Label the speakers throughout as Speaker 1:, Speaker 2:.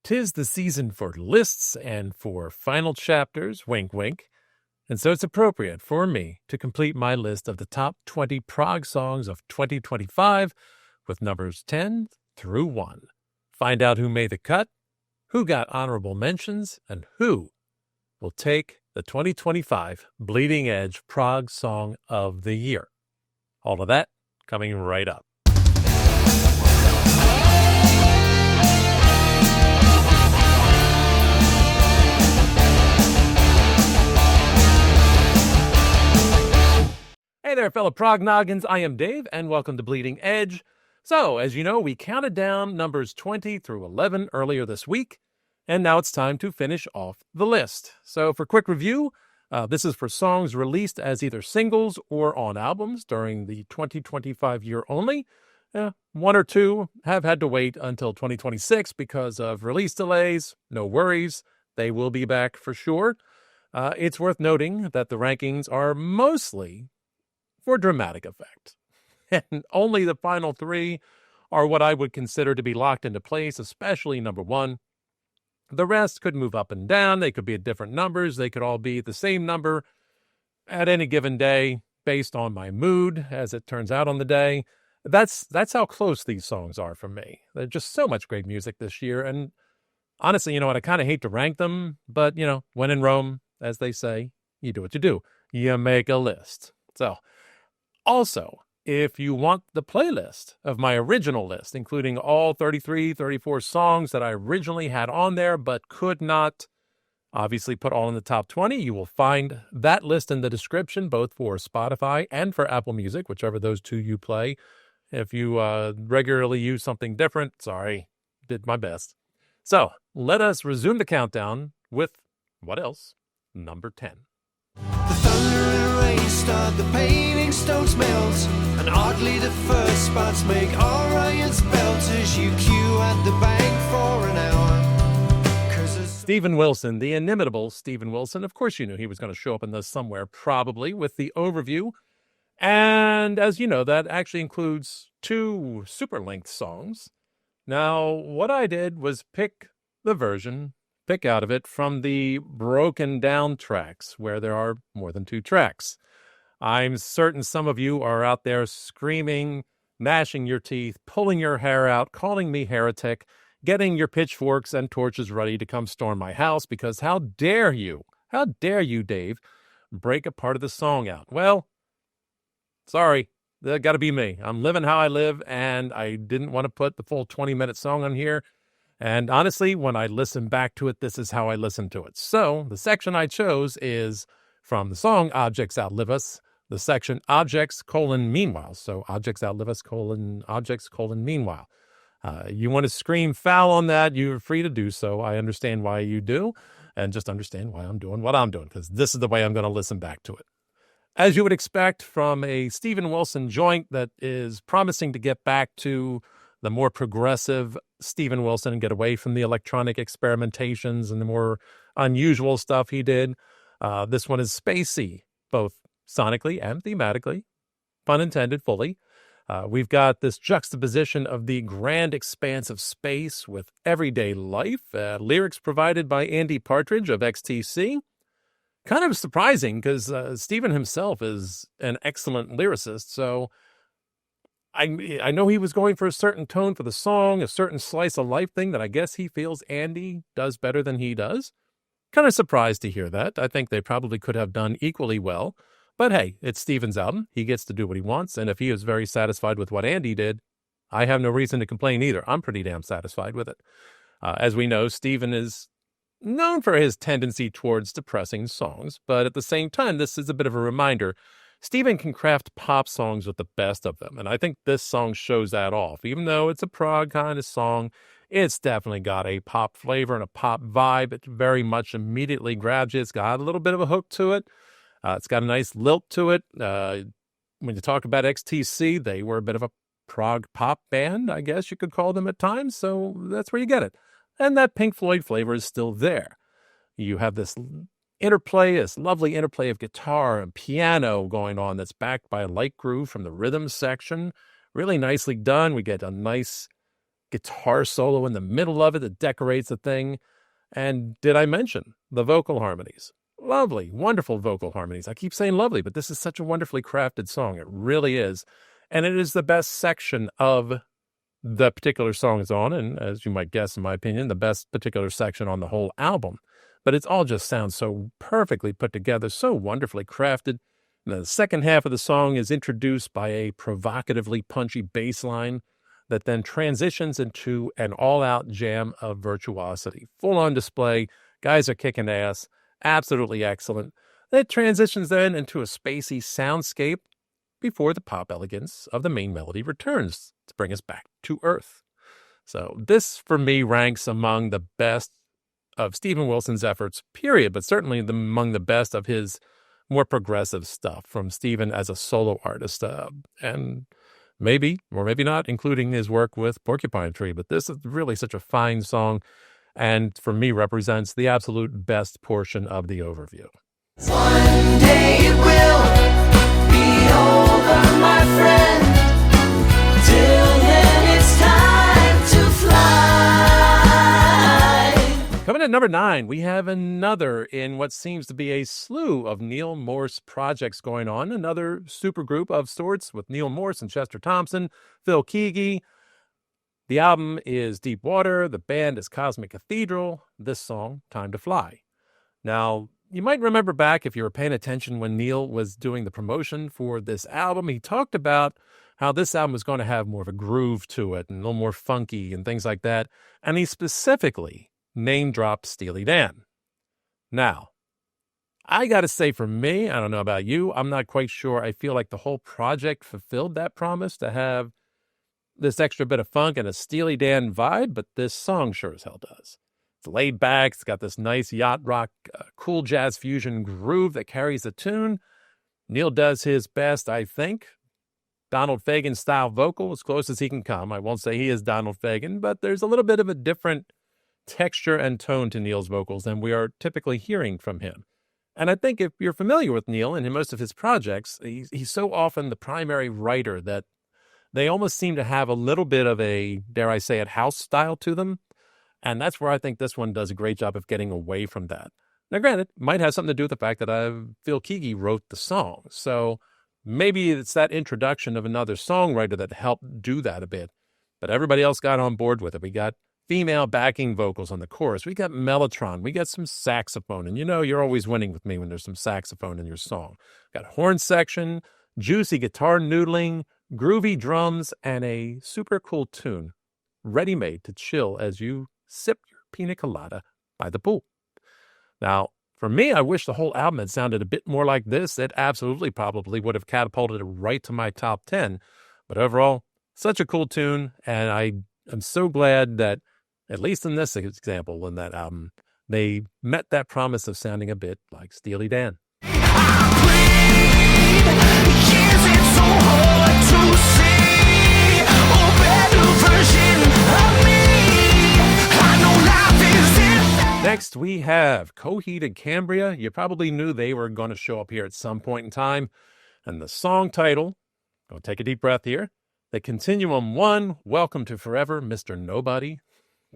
Speaker 1: 'Tis the season for lists and for final chapters, wink wink, and so it's appropriate for me to complete my list of the top 20 prog songs of 2025 with numbers 10 through 1. Find out who made the cut, who got honorable mentions, and who will take the 2025 Bleeding Edge Prog Song of the Year. All of that coming right up. Hey there, fellow prog noggins. I am Dave, and welcome to Bleeding Edge. So, as you know, we counted down numbers 20 through 11 earlier this week, and now it's time to finish off the list. So, for quick review, this is for songs released as either singles or on albums during the 2025 year only. One or two have had to wait until 2026 because of release delays. No worries, they will be back for sure. It's worth noting that the rankings are mostly for dramatic effect. And only the final three are what I would consider to be locked into place, especially number one. The rest could move up and down. They could be at different numbers. They could all be the same number at any given day based on my mood, as it turns out on the day. That's how close these songs are for me. There's just so much great music this year. And honestly, you know what? I kind of hate to rank them, but, you know, when in Rome, as they say, you do what you do. You make a list. So, also, if you want the playlist of my original list, including all 33, 34 songs that I originally had on there but could not obviously put all in the top 20, you will find that list in the description, both for Spotify and for Apple Music, whichever those two you play. If you regularly use something different, sorry, did my best. So, let us resume the countdown with, what else? Number 10.
Speaker 2: The thunder and rain start, the paving stones melt, and oddly the first spots make Orion's belt as you queue at the bank for an hour.
Speaker 1: Steven Wilson, the inimitable Steven Wilson. Of course you knew he was going to show up in this somewhere, probably, with the overview. And as you know, that actually includes two super-length songs. Now, what I did was pick out of it from the broken down tracks where there are more than two tracks. I'm certain some of you are out there screaming, gnashing your teeth, pulling your hair out, calling me heretic, getting your pitchforks and torches ready to come storm my house because how dare you, Dave, break a part of the song out? Well, sorry, that got to be me. I'm living how I live, and I didn't want to put the full 20-minute song on here. And honestly, when I listen back to it, this is how I listen to it. So the section I chose is from the song Objects Outlive Us, the section Objects, Meanwhile. So Objects Outlive Us, Objects, Meanwhile. You want to scream foul on that, you're free to do so. I understand why you do, and just understand why I'm doing what I'm doing, because this is the way I'm going to listen back to it. As you would expect from a Steven Wilson joint that is promising to get back to the more progressive Steven Wilson and get away from the electronic experimentations and the more unusual stuff he did. This one is spacey, both sonically and thematically, pun intended fully. We've got this juxtaposition of the grand expanse of space with everyday life, lyrics provided by Andy Partridge of XTC. Kind of surprising because Steven himself is an excellent lyricist, so I know he was going for a certain tone for the song, a certain slice of life thing that I guess he feels Andy does better than he does. Kind of surprised to hear that. I think they probably could have done equally well. But hey, it's Steven's album. He gets to do what he wants. And if he is very satisfied with what Andy did, I have no reason to complain either. I'm pretty damn satisfied with it. As we know, Steven is known for his tendency towards depressing songs. But at the same time, this is a bit of a reminder. Steven can craft pop songs with the best of them, and I think this song shows that off. Even though it's a prog kind of song, it's definitely got a pop flavor and a pop vibe. It very much immediately grabs you. It's got a little bit of a hook to it. It's got a nice lilt to it. When you talk about XTC, they were a bit of a prog pop band, I guess you could call them at times, so that's where you get it. And that Pink Floyd flavor is still there. You have this lovely interplay of guitar and piano going on that's backed by a light groove from the rhythm section. Really nicely done. We get a nice guitar solo in the middle of it that decorates the thing. And did I mention the vocal harmonies? Lovely, wonderful vocal harmonies. I keep saying lovely, but this is such a wonderfully crafted song. It really is. And it is the best section of the particular song it's on. And as you might guess, in my opinion, the best particular section on the whole album. But it all just sounds so perfectly put together, so wonderfully crafted. And the second half of the song is introduced by a provocatively punchy bass line that then transitions into an all-out jam of virtuosity. Full-on display. Guys are kicking ass. Absolutely excellent. It transitions then into a spacey soundscape before the pop elegance of the main melody returns to bring us back to earth. So this, for me, ranks among the best of Steven Wilson's efforts, period, but certainly among the best of his more progressive stuff from Steven as a solo artist. And maybe, or maybe not, including his work with Porcupine Tree. But this is really such a fine song, and for me represents the absolute best portion of the overview.
Speaker 2: One day it will be over, my friend. Till then it's time to fly.
Speaker 1: Coming at number 9, we have another in what seems to be a slew of Neil Morse projects going on. Another supergroup of sorts with Neil Morse and Chester Thompson, Phil Keaggy. The album is Deep Water. The band is Cosmic Cathedral. This song, Time to Fly. Now, you might remember back if you were paying attention when Neil was doing the promotion for this album, he talked about how this album was going to have more of a groove to it and a little more funky and things like that. And he specifically name-dropped Steely Dan. Now, I got to say for me, I don't know about you, I'm not quite sure. I feel like the whole project fulfilled that promise to have this extra bit of funk and a Steely Dan vibe, but this song sure as hell does. It's laid back. It's got this nice yacht rock, cool jazz fusion groove that carries the tune. Neil does his best, I think. Donald Fagen style vocal, as close as he can come. I won't say he is Donald Fagen, but there's a little bit of a different texture and tone to Neil's vocals than we are typically hearing from him. And I think if you're familiar with Neil and in most of his projects, he's so often the primary writer that they almost seem to have a little bit of a, dare I say it, house style to them. And that's where I think this one does a great job of getting away from that. Now, granted, it might have something to do with the fact that Phil Keaggy wrote the song. So maybe it's that introduction of another songwriter that helped do that a bit. But everybody else got on board with it. We got female backing vocals on the chorus. We got mellotron. We got some saxophone. And you know you're always winning with me when there's some saxophone in your song. Got horn section, juicy guitar noodling, groovy drums, and a super cool tune ready-made to chill as you sip your pina colada by the pool. Now, for me, I wish the whole album had sounded a bit more like this. It absolutely probably would have catapulted it right to my top 10. But overall, such a cool tune, and I am so glad that, at least in this example, in that album, they met that promise of sounding a bit like Steely Dan. Next, we have Coheed and Cambria. You probably knew they were going to show up here at some point in time. And the song title, go take a deep breath here. The Continuum 1, Welcome to Forever, Mr. Nobody.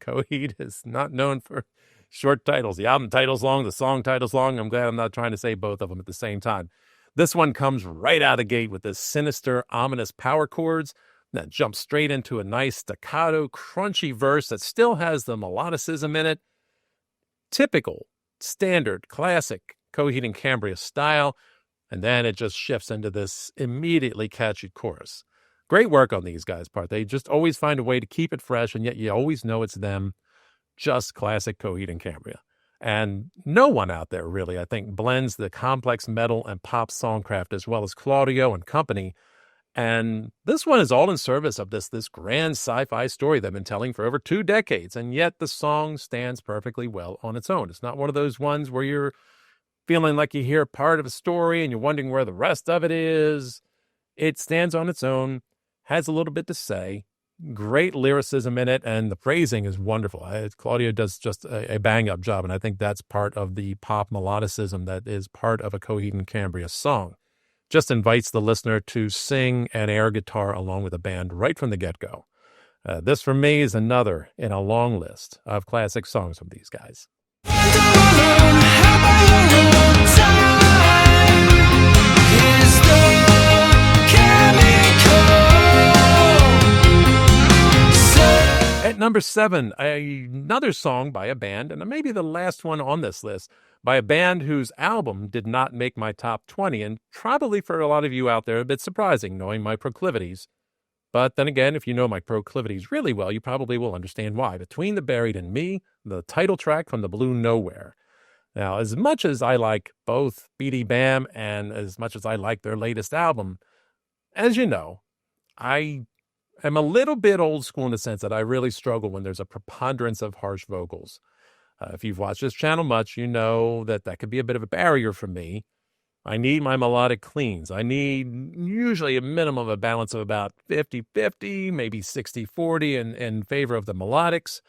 Speaker 1: Coheed is not known for short titles. The album title's long, the song title's long. I'm glad I'm not trying to say both of them at the same time. This one comes right out of the gate with this sinister, ominous power chords that jumps straight into a nice staccato, crunchy verse that still has the melodicism in it. Typical, standard, classic Coheed and Cambria style, and then it just shifts into this immediately catchy chorus. Great work on these guys' part. They just always find a way to keep it fresh, and yet you always know it's them. Just classic Coheed and Cambria. And no one out there really, I think, blends the complex metal and pop songcraft as well as Claudio and company. And this one is all in service of this grand sci-fi story they've been telling for over 2 decades. And yet the song stands perfectly well on its own. It's not one of those ones where you're feeling like you hear part of a story and you're wondering where the rest of it is. It stands on its own, has a little bit to say, great lyricism in it, and the phrasing is wonderful. Claudio does just a bang-up job, and I think that's part of the pop melodicism that is part of a Coheed and Cambria song. Just invites the listener to sing and air guitar along with the band right from the get-go. This, for me, is another in a long list of classic songs from these guys. At number 7, another song by a band, and maybe the last one on this list, by a band whose album did not make my top 20, and probably for a lot of you out there, a bit surprising knowing my proclivities. But then again, if you know my proclivities really well, you probably will understand why. Between the Buried and Me, the title track from the Blue Nowhere. Now, as much as I like both BD Bam and as much as I like their latest album, as you know, I am a little bit old school in the sense that I really struggle when there's a preponderance of harsh vocals. If you've watched this channel much, you know that could be a bit of a barrier for me. I need my melodic cleans. I need usually a minimum of a balance of about 50-50, maybe 60-40 in favor of the melodics.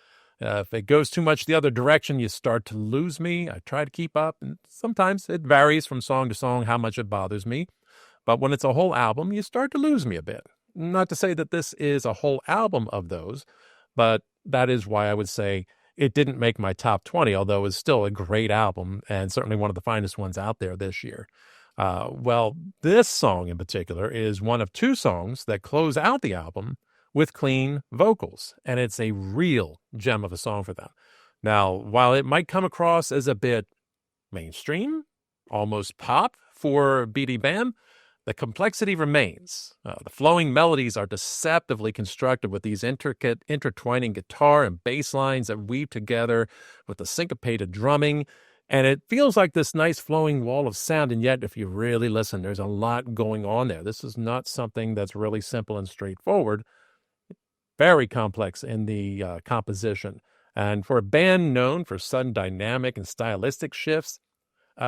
Speaker 1: If it goes too much the other direction, you start to lose me. I try to keep up, and sometimes it varies from song to song how much it bothers me. But when it's a whole album, you start to lose me a bit. Not to say that this is a whole album of those, but that is why I would say it didn't make my top 20, although it's still a great album and certainly one of the finest ones out there this year. Well, this song in particular is one of 2 songs that close out the album with clean vocals, and it's a real gem of a song for them. Now, while it might come across as a bit mainstream, almost pop for BD Bam, the complexity remains. The flowing melodies are deceptively constructed with these intricate, intertwining guitar and bass lines that weave together with the syncopated drumming. And it feels like this nice flowing wall of sound. And yet, if you really listen, there's a lot going on there. This is not something that's really simple and straightforward. Very complex in the composition. And for a band known for sudden dynamic and stylistic shifts,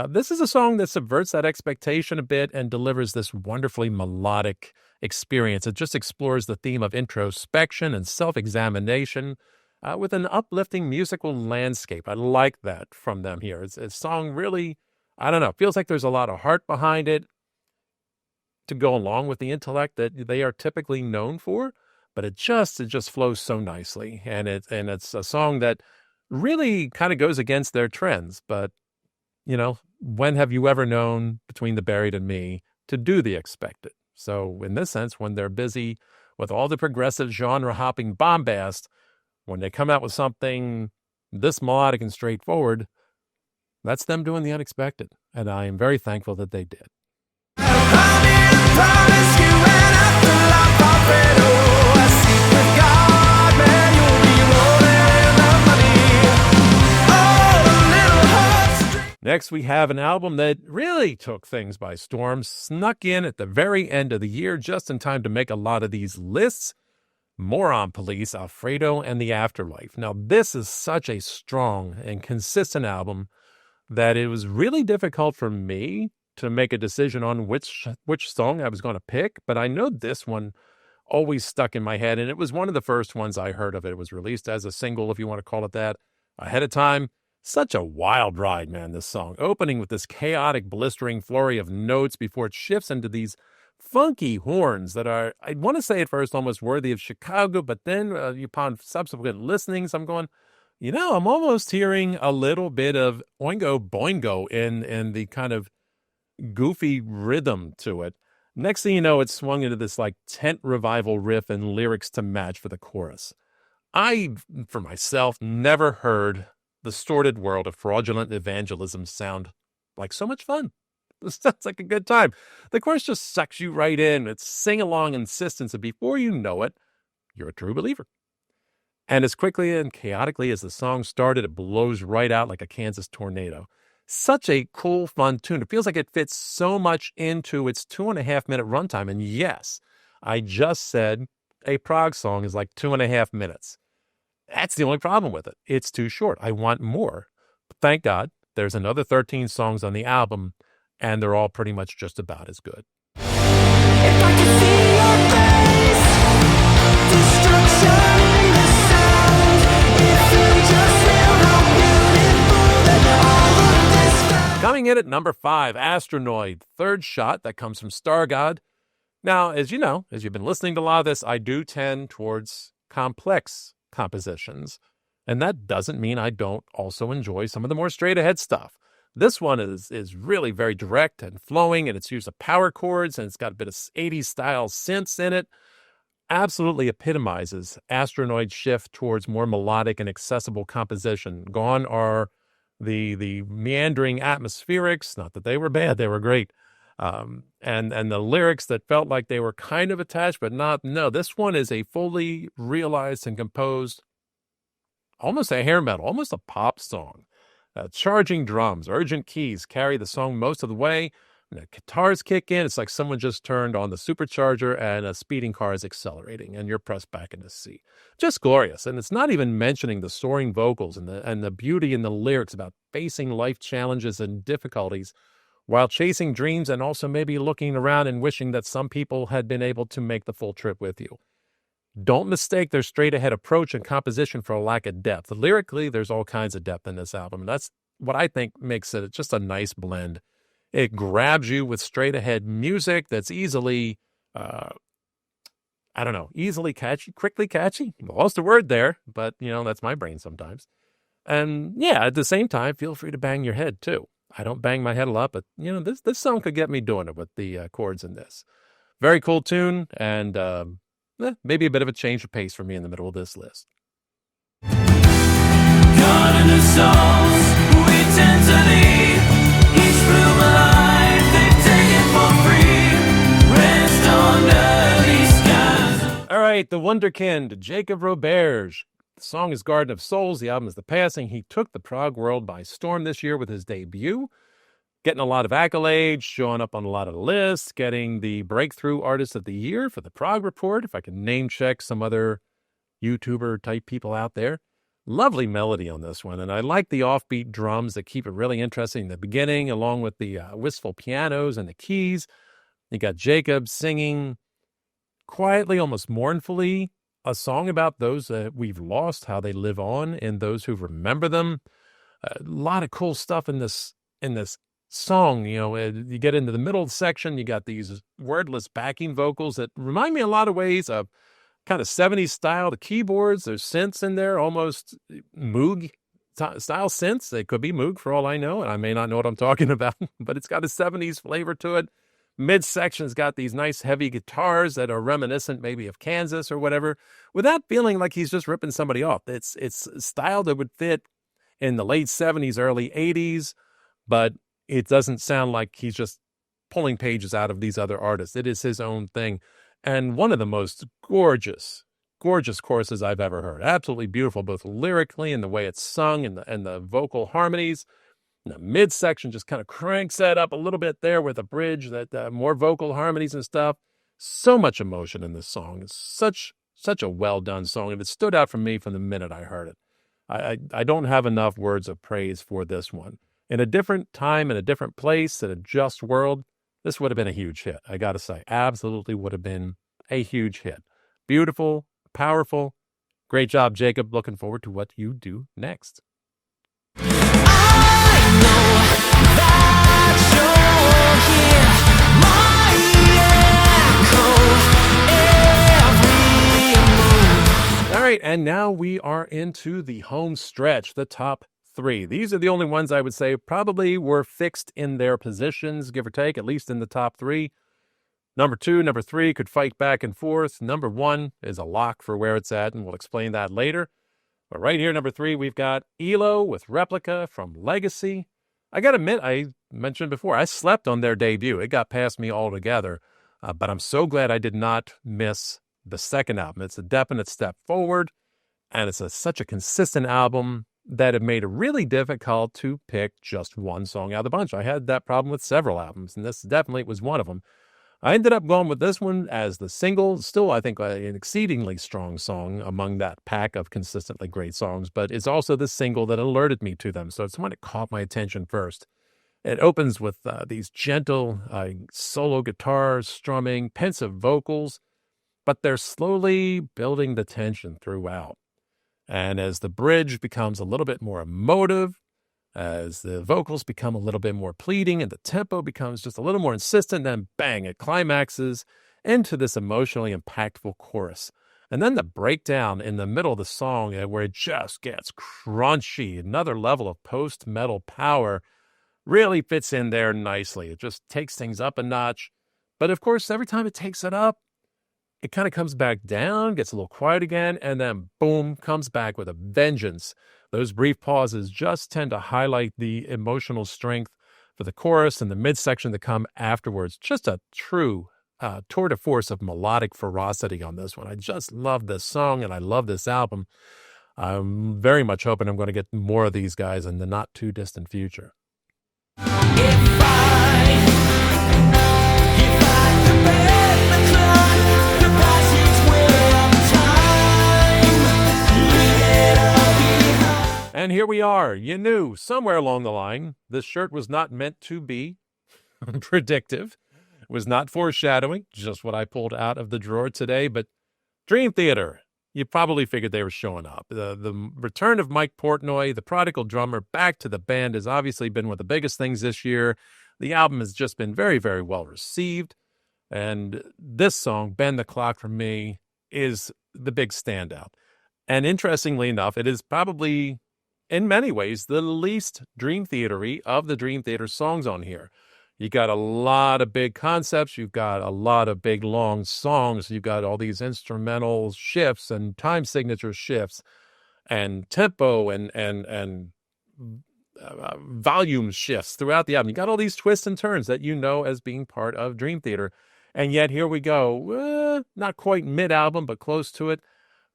Speaker 1: this is a song that subverts that expectation a bit and delivers this wonderfully melodic experience. It just explores the theme of introspection and self-examination with an uplifting musical landscape. I like that from them here. It's a song really, I don't know, feels like there's a lot of heart behind it to go along with the intellect that they are typically known for, but it just flows so nicely. And it's a song that really kind of goes against their trends, but you know, when have you ever known Between the Buried and Me to do the expected? So in this sense, when they're busy with all the progressive genre-hopping bombast, when they come out with something this melodic and straightforward, that's them doing the unexpected. And I am very thankful that they did. Next, we have an album that really took things by storm, snuck in at the very end of the year, just in time to make a lot of these lists. Moron Police, Alfredo and the Afterlife. Now, this is such a strong and consistent album that it was really difficult for me to make a decision on which song I was going to pick, but I know this one always stuck in my head, and it was one of the first ones I heard of it. It was released as a single, if you want to call it that, ahead of time. Such a wild ride, man, this song. Opening with this chaotic, blistering flurry of notes before it shifts into these funky horns that are, I want to say at first, almost worthy of Chicago, but then upon subsequent listenings, I'm going, I'm almost hearing a little bit of Oingo Boingo in the kind of goofy rhythm to it. Next thing you know, it swung into this like tent revival riff and lyrics to match for the chorus. I, for myself, never heard the sordid world of fraudulent evangelism sound like so much fun. This sounds like a good time. The chorus just sucks you right in. It's sing-along insistence, and before you know it, you're a true believer. And as quickly and chaotically as the song started, it blows right out like a Kansas tornado. Such a cool, fun tune. It feels like it fits so much into its 2.5-minute runtime. And yes, I just said a Prog song is like 2.5 minutes. That's the only problem with it. It's too short. I want more. But thank God, there's another 13 songs on the album, and they're all pretty much just about as good. If I could see your face, destruction in the sound, if you just knew how beautiful that all of this felt. Coming in at number 5, Astronoid, Third Shot, that comes from Stargod. Now, as you know, as you've been listening to a lot of this, I do tend towards complex compositions. And that doesn't mean I don't also enjoy some of the more straight-ahead stuff. This one is really very direct and flowing, and it's used of power chords, and it's got a bit of 80s-style synths in it. Absolutely epitomizes Astronoid's shift towards more melodic and accessible composition. Gone are the meandering atmospherics, not that they were bad, they were great. And the lyrics that felt like they were kind of attached, but not. No, this one is a fully realized and composed, almost a hair metal, almost a pop song. Charging drums, urgent keys carry the song most of the way. When the guitars kick in, it's like someone just turned on the supercharger and a speeding car is accelerating and you're pressed back into C. Just glorious. And it's not even mentioning the soaring vocals and the beauty in the lyrics about facing life challenges and difficulties while chasing dreams, and also maybe looking around and wishing that some people had been able to make the full trip with you. Don't mistake their straight-ahead approach and composition for a lack of depth. Lyrically, there's all kinds of depth in this album, and that's what I think makes it just a nice blend. It grabs you with straight-ahead music that's easily, easily catchy, quickly catchy. Lost a word there, but, that's my brain sometimes. And, yeah, at the same time, feel free to bang your head, too. I don't bang my head a lot, but, this song could get me doing it with the chords in this. Very cool tune, and maybe a bit of a change of pace for me in the middle of this list.
Speaker 2: God in the souls, we tend to leave each room alive, they've taken for free, rest under these skies.
Speaker 1: All right, the wonderkind, Jacob Roberge. The song is Garden of Souls. The album is The Passing. He took the prog world by storm this year with his debut, getting a lot of accolades, showing up on a lot of lists, getting the Breakthrough Artist of the Year for the Prog Report, if I can name check some other YouTuber-type people out there. Lovely melody on this one, and I like the offbeat drums that keep it really interesting in the beginning, along with the wistful pianos and the keys. You got Jacob singing quietly, almost mournfully, a song about those that we've lost, how they live on, and those who remember them. A lot of cool stuff in this song. You get into the middle section, you got these wordless backing vocals that remind me a lot of ways of kind of 70s style. The keyboards, there's synths in there, almost Moog style synths. They could be Moog for all I know, and I may not know what I'm talking about, but it's got a 70s flavor to it. Midsection's got these nice heavy guitars that are reminiscent maybe of Kansas or whatever, without feeling like he's just ripping somebody off. It's style that would fit in the late 70s, early 80s, but it doesn't sound like he's just pulling pages out of these other artists. It is his own thing. And one of the most gorgeous choruses I've ever heard. Absolutely beautiful, both lyrically and the way it's sung and the vocal harmonies. And the midsection just kind of cranks that up a little bit there with a bridge, that more vocal harmonies and stuff. So much emotion in this song. It's such a well-done song, and it stood out for me from the minute I heard it. I don't have enough words of praise for this one. In a different time, in a different place, in a just world, this would have been a huge hit. I got to say, absolutely would have been a huge hit. Beautiful, powerful. Great job, Jacob. Looking forward to what you do next. All right, and now we are into the home stretch, the top three. These are the only ones I would say probably were fixed in their positions, give or take, at least in the top three. Number 2, number 3 could fight back and forth. Number 1 is a lock for where it's at, and we'll explain that later. But right here, number 3, we've got ELO with Replica from Legacy. I got to admit, I mentioned before, I slept on their debut. It got past me altogether. But I'm so glad I did not miss the second album. It's a definite step forward, and it's such a consistent album that it made it really difficult to pick just one song out of the bunch. I had that problem with several albums, and this definitely was one of them. I ended up going with this one as the single. Still, I think, an exceedingly strong song among that pack of consistently great songs, but it's also the single that alerted me to them, so it's the one that caught my attention first. It opens with these gentle solo guitars, strumming, pensive vocals, but they're slowly building the tension throughout. And as the bridge becomes a little bit more emotive, as the vocals become a little bit more pleading and the tempo becomes just a little more insistent, then bang, it climaxes into this emotionally impactful chorus. And then the breakdown in the middle of the song where it just gets crunchy, another level of post-metal power, really fits in there nicely. It just takes things up a notch. But of course, every time it takes it up, it kind of comes back down, gets a little quiet again, and then boom, comes back with a vengeance. Those brief pauses just tend to highlight the emotional strength for the chorus and the midsection to come afterwards. Just a true tour de force of melodic ferocity on this one. I just love this song and I love this album. I'm very much hoping I'm going to get more of these guys in the not too distant future. And here we are. You knew somewhere along the line this shirt was not meant to be predictive. It was not foreshadowing, just what I pulled out of the drawer today. But Dream Theater, you probably figured they were showing up. The return of Mike Portnoy, the prodigal drummer, back to the band has obviously been one of the biggest things this year. The album has just been very, very well received. And this song, Bend the Clock for me, is the big standout. And interestingly enough, it is probably, in many ways, the least Dream Theater-y of the Dream Theater songs on here. You got a lot of big concepts. You've got a lot of big, long songs. You've got all these instrumental shifts and time signature shifts and tempo and volume shifts throughout the album. You got all these twists and turns that you know as being part of Dream Theater. And yet here we go, not quite mid-album, but close to it.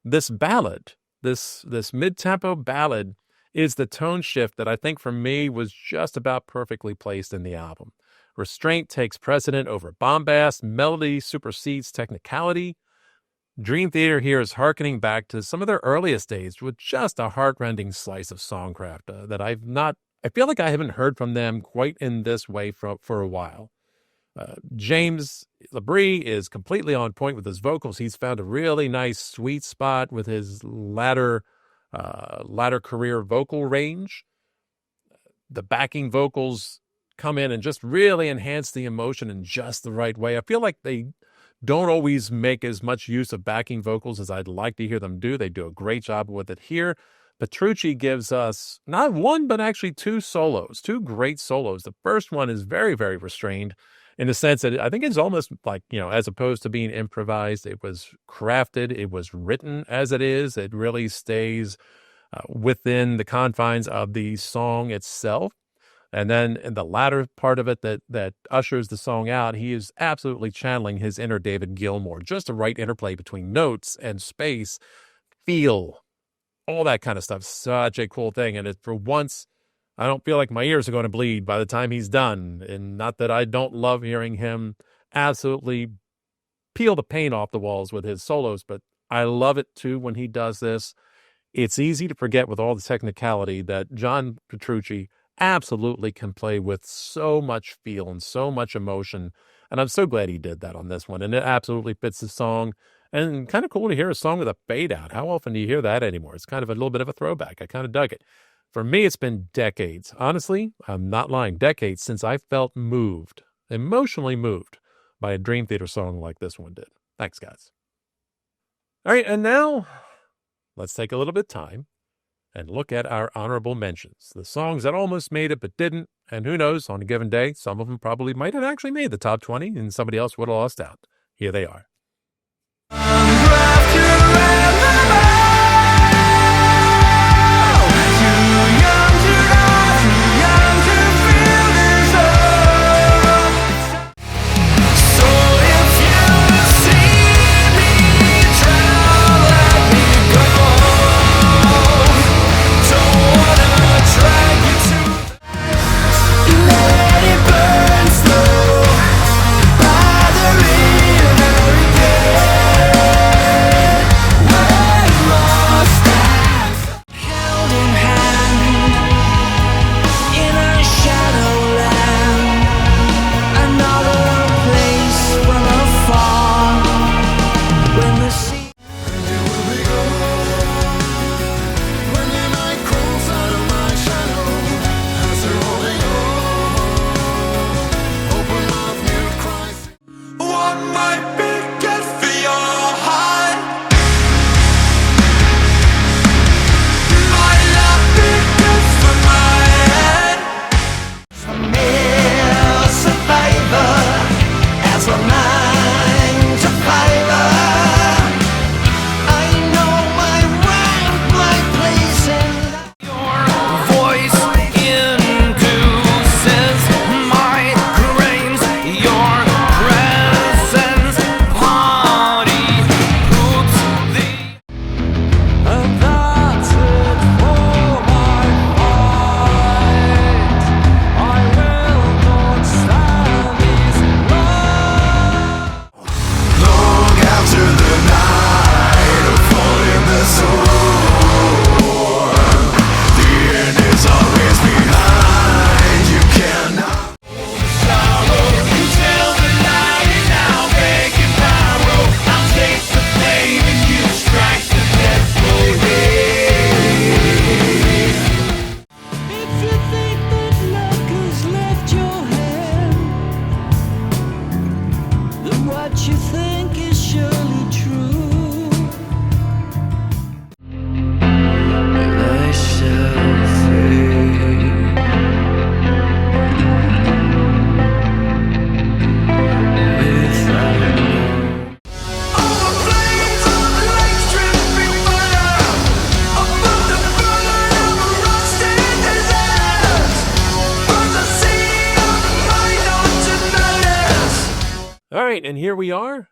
Speaker 1: This ballad, this mid-tempo ballad is the tone shift that I think for me was just about perfectly placed in the album. Restraint takes precedent over bombast. Melody supersedes technicality. Dream Theater here is hearkening back to some of their earliest days with just a heartrending slice of songcraft that I feel like I haven't heard from them quite in this way for a while. James Labrie is completely on point with his vocals. He's found a really nice sweet spot with his latter career vocal range. The backing vocals come in and just really enhance the emotion in just the right way. I feel like they don't always make as much use of backing vocals as I'd like to hear them do. They do a great job with it here. Petrucci gives us not one, but actually two great solos. The first one is very, very restrained in the sense that I think it's almost like, as opposed to being improvised, it was crafted, it was written as it is. It really stays within the confines of the song itself. And then in the latter part of it that ushers the song out, he is absolutely channeling his inner David Gilmour. Just the right interplay between notes and space, feel, all that kind of stuff. Such a cool thing. And for once, I don't feel like my ears are going to bleed by the time he's done. And not that I don't love hearing him absolutely peel the paint off the walls with his solos, but I love it too when he does this. It's easy to forget with all the technicality that John Petrucci absolutely can play with so much feel and so much emotion. And I'm so glad he did that on this one. And it absolutely fits the song. And kind of cool to hear a song with a fade out. How often do you hear that anymore? It's kind of a little bit of a throwback. I kind of dug it. For me, it's been decades. Honestly, I'm not lying. Decades since I felt moved, emotionally moved by a Dream Theater song like this one did. Thanks, guys. All right. And now let's take a little bit of time and look at our honorable mentions, the songs that almost made it but didn't. And who knows, on a given day, some of them probably might have actually made the top 20 and somebody else would have lost out. Here they are. All right, and here we are.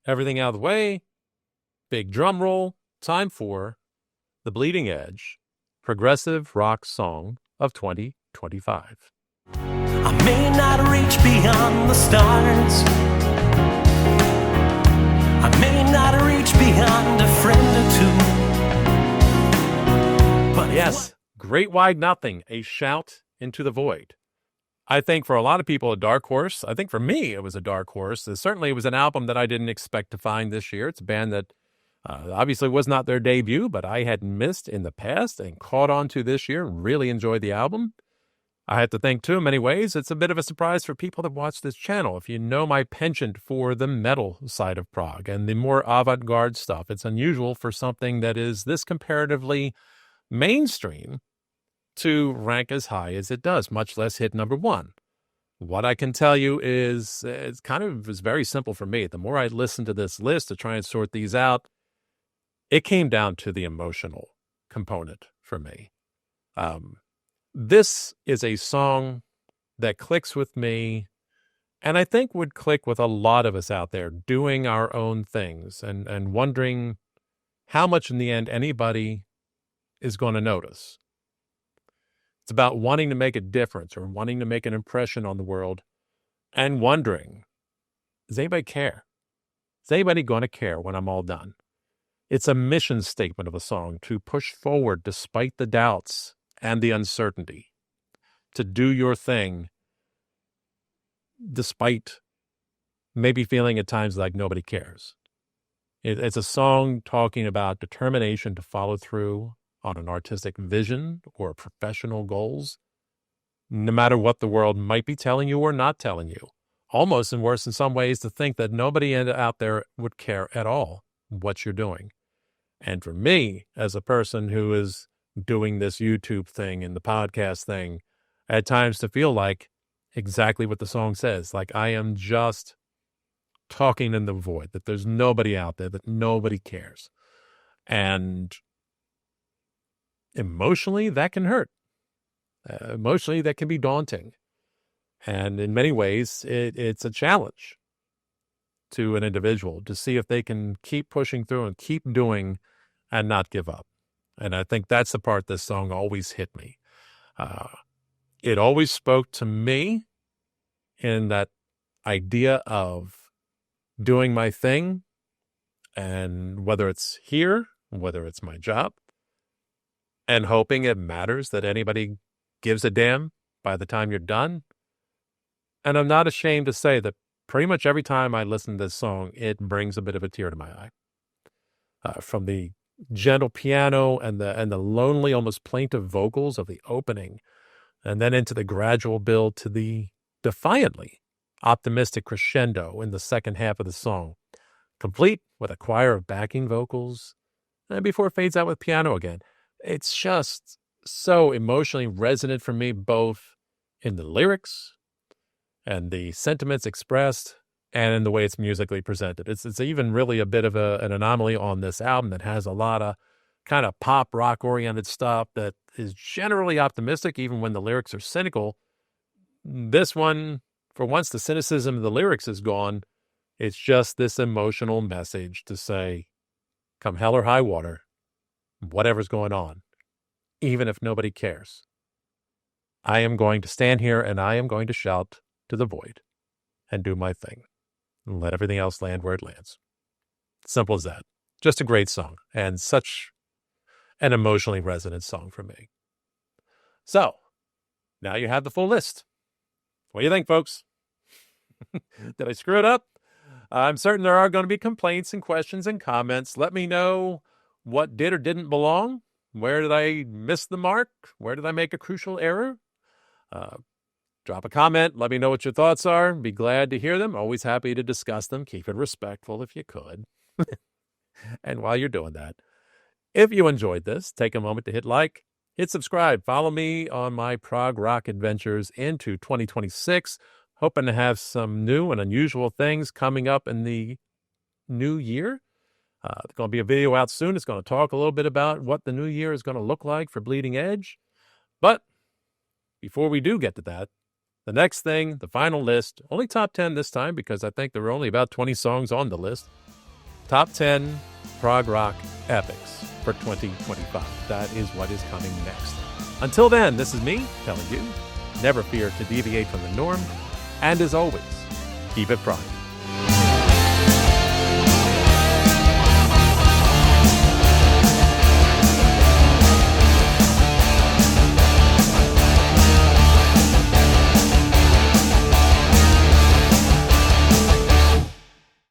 Speaker 1: Everything out of the way. Big drum roll. Time for the Bleeding Edge Progressive Rock Song of 2025.
Speaker 3: I may not reach beyond the stars. I may not reach beyond a friend or two. But
Speaker 1: yes, Great Wide Nothing, a shout into the void. I think for a lot of people, a dark horse. I think for me, it was a dark horse. Certainly, it was an album that I didn't expect to find this year. It's a band that obviously was not their debut, but I had missed in the past and caught on to this year and really enjoyed the album. I have to think, too, in many ways, it's a bit of a surprise for people that watch this channel. If you know my penchant for the metal side of prog and the more avant-garde stuff, it's unusual for something that is this comparatively mainstream to rank as high as it does, much less hit number one. What I can tell you is it's very simple for me. The more I listen to this list to try and sort these out, it came down to the emotional component for me. This is a song that clicks with me, and I think would click with a lot of us out there doing our own things and wondering how much in the end anybody is going to notice. It's about wanting to make a difference or wanting to make an impression on the world and wondering, does anybody care? Is anybody going to care when I'm all done? It's a mission statement of a song to push forward despite the doubts and the uncertainty, to do your thing despite maybe feeling at times like nobody cares. It's a song talking about determination to follow through on an artistic vision or professional goals, no matter what the world might be telling you or not telling you. Almost and worse in some ways to think that nobody out there would care at all what you're doing. And for me, as a person who is doing this YouTube thing and the podcast thing, at times to feel like exactly what the song says, like I am just talking in the void, that there's nobody out there, that nobody cares. And emotionally, that can hurt. Emotionally, that can be daunting. And in many ways, it's a challenge to an individual to see if they can keep pushing through and keep doing and not give up. And I think that's the part this song always hit me. It always spoke to me in that idea of doing my thing, and whether it's here, whether it's my job, and hoping it matters, that anybody gives a damn by the time you're done. And I'm not ashamed to say that pretty much every time I listen to this song, it brings a bit of a tear to my eye. From the gentle piano and the lonely, almost plaintive vocals of the opening, and then into the gradual build to the defiantly optimistic crescendo in the second half of the song, complete with a choir of backing vocals, and before it fades out with piano again. It's just so emotionally resonant for me, both in the lyrics and the sentiments expressed and in the way it's musically presented. It's even really a bit of an anomaly on this album that has a lot of kind of pop rock oriented stuff that is generally optimistic, even when the lyrics are cynical. This one, for once the cynicism of the lyrics is gone, it's just this emotional message to say, come hell or high water, whatever's going on, even if nobody cares, I am going to stand here and I am going to shout to the void and do my thing and let everything else land where it lands. Simple as that. Just a great song, and such an emotionally resonant song for me. So, now you have the full list. What do you think, folks? Did I screw it up? I'm certain there are going to be complaints and questions and comments. Let me know what did or didn't belong. Where did I miss the mark? Where did I make a crucial error? Drop a comment. Let me know what your thoughts are. Be glad to hear them. Always happy to discuss them. Keep it respectful if you could. And while you're doing that, if you enjoyed this, take a moment to hit like, hit subscribe, follow me on my prog rock adventures into 2026. Hoping to have some new and unusual things coming up in the new year. There's going to be a video out soon. It's going to talk a little bit about what the new year is going to look like for Bleeding Edge. But before we do get to that, The next thing, the final list, only top 10 this time because I think there were only about 20 songs on the list. Top 10 prog rock epics for 2025. That is what is coming next. Until then, this is me telling you, never fear to deviate from the norm, and as always, keep it prog.